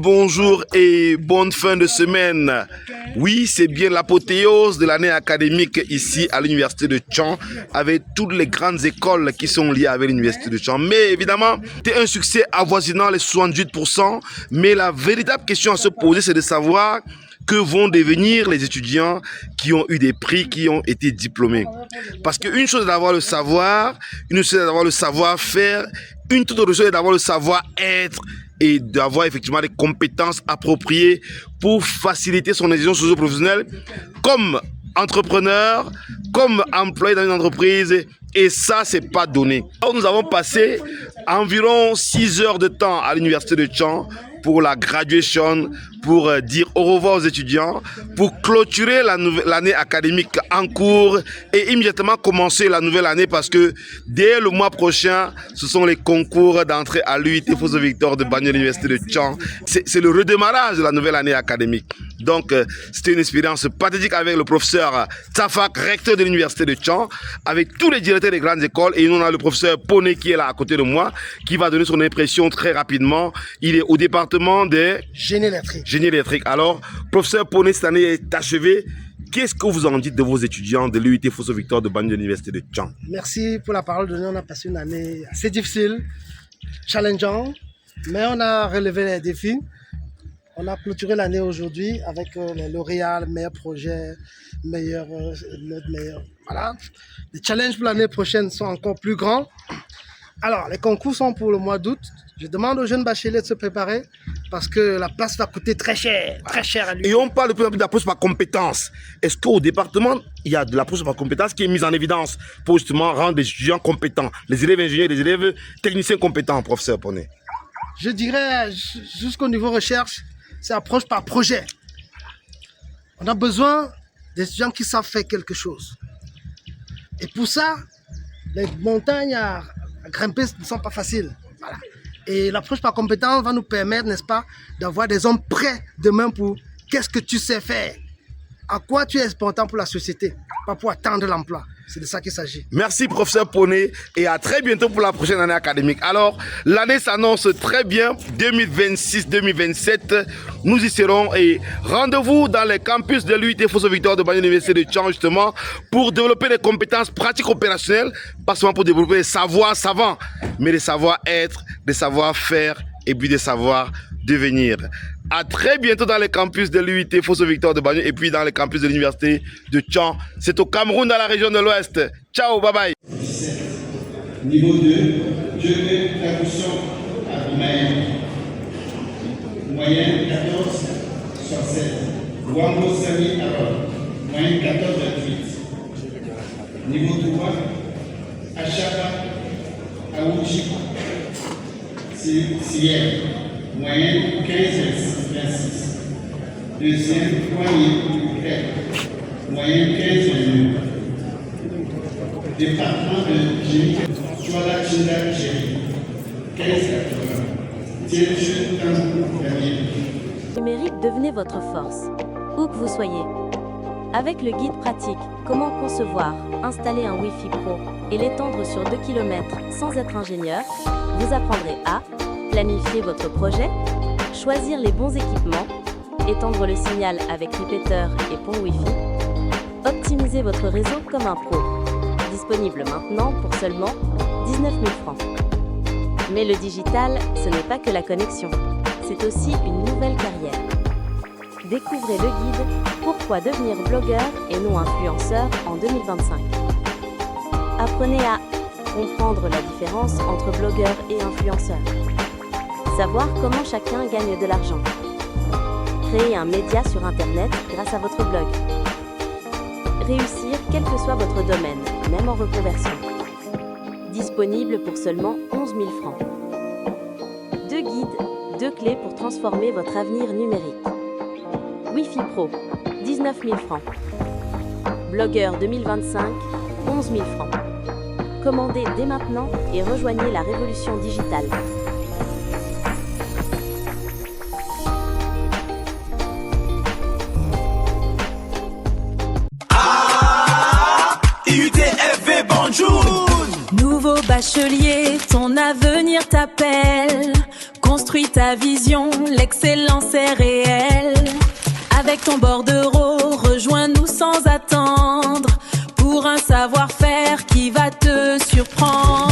Bonjour et bonne fin de semaine. Oui, c'est bien l'apothéose de l'année académique ici à l'université de Tchang avec toutes les grandes écoles qui sont liées avec l'université de Tchang. Mais évidemment, c'est un succès avoisinant les 78%. Mais la véritable question à se poser, c'est de savoir que vont devenir les étudiants qui ont eu des prix, qui ont été diplômés. Parce qu'une chose est d'avoir le savoir, une chose est d'avoir le savoir-faire, une toute autre chose est d'avoir le savoir-être et d'avoir effectivement des compétences appropriées pour faciliter son insertion socio-professionnelle comme entrepreneur, comme employé dans une entreprise. Et ça, c'est pas donné. Alors, nous avons passé environ 6 heures de temps à l'université de Tchang pour la graduation, pour dire au revoir aux étudiants, pour clôturer l'année académique en cours et immédiatement commencer la nouvelle année parce que dès le mois prochain, ce sont les concours d'entrée à l'UIT Fosso Victor de Banjul, l'université de Tchang. C'est le redémarrage de la nouvelle année académique. Donc, c'était une expérience pathétique avec le professeur Tsafak, recteur de l'université de Tchang, avec tous les directeurs des grandes écoles. Et nous, on a le professeur Poné qui est là à côté de moi, qui va donner son impression très rapidement. Il est au département des génie électrique. Génie électrique. Alors, professeur Poné, cette année est achevée. Qu'est-ce que vous en dites de vos étudiants de l'UIT Fosso Victor de Banjul, l'université de Tchang? Merci pour la parole donnée. On a passé une année assez difficile, challengeant, mais on a relevé les défis. On a clôturé l'année aujourd'hui avec les lauréats, le meilleur projet, meilleur. Voilà. Les challenges pour l'année prochaine sont encore plus grands. Alors, les concours sont pour le mois d'août. Je demande aux jeunes bacheliers de se préparer parce que la place va coûter très cher à lui. Et on parle de plus en plus d'approche par compétence. Est-ce qu'au département, il y a de l'approche par compétence qui est mise en évidence pour justement rendre les étudiants compétents, les élèves ingénieurs, les élèves techniciens compétents, professeur Poné? Je dirais, jusqu'au niveau recherche, c'est approche par projet. On a besoin d'étudiants qui savent faire quelque chose. Et pour ça, les montagnes à grimper ne sont pas faciles. Voilà. Et l'approche par compétence va nous permettre, n'est-ce pas, d'avoir des hommes prêts demain pour qu'est-ce que tu sais faire, à quoi tu es important pour la société, pas pour attendre l'emploi. C'est de ça qu'il s'agit. Merci, professeur Poné, et à très bientôt pour la prochaine année académique. Alors, l'année s'annonce très bien, 2026-2027. Nous y serons et rendez-vous dans les campus de l'UIT Fosso Victor de Banjul, l'université de Tchang, justement, pour développer des compétences pratiques opérationnelles, pas seulement pour développer des savoirs savants, mais des savoir-être, des savoir-faire et puis des savoir-devenir. À très bientôt dans les campus de l'UIT Fosso Victor de Banjul et puis dans les campus de l'université de Tchang. C'est au Cameroun, dans la région de l'Ouest. Ciao, bye bye. Niveau 2, je fais traduction à Romaine. Moyenne 14 sur 7. Wambo Sami Aror. Moyenne 14,8. Niveau 3, Achaba Aouchi. Sienne. Moyenne 15,26. Deuxième, Poignet, moyenne 15,9. Département de Génie, Chouala Chinda Génie, 15,80. Tienchu Tambou, Daniel. Numérique, devenez votre force, où que vous soyez. Avec le guide pratique, comment concevoir, installer un Wi-Fi Pro et l'étendre sur 2 km sans être ingénieur, vous apprendrez à planifier votre projet, choisir les bons équipements, étendre le signal avec répéteur et pont Wi-Fi, optimiser votre réseau comme un pro. Disponible maintenant pour seulement 19 000 francs. Mais le digital, ce n'est pas que la connexion, c'est aussi une nouvelle carrière. Découvrez le guide « Pourquoi devenir blogueur et non influenceur en 2025 ». Apprenez à comprendre la différence entre blogueur et influenceur. Savoir comment chacun gagne de l'argent. Créer un média sur Internet grâce à votre blog. Réussir quel que soit votre domaine, même en reconversion. Disponible pour seulement 11 000 francs. 2 guides, 2 clés pour transformer votre avenir numérique. Wi-Fi Pro, 19 000 francs. Blogueur 2025, 11 000 francs. Commandez dès maintenant et rejoignez la révolution digitale. Nouveau bachelier, ton avenir t'appelle. Construis Construis ta vision, l'excellence est réelle. Avec ton bordereau, rejoins-nous sans attendre pour un savoir-faire qui va te surprendre.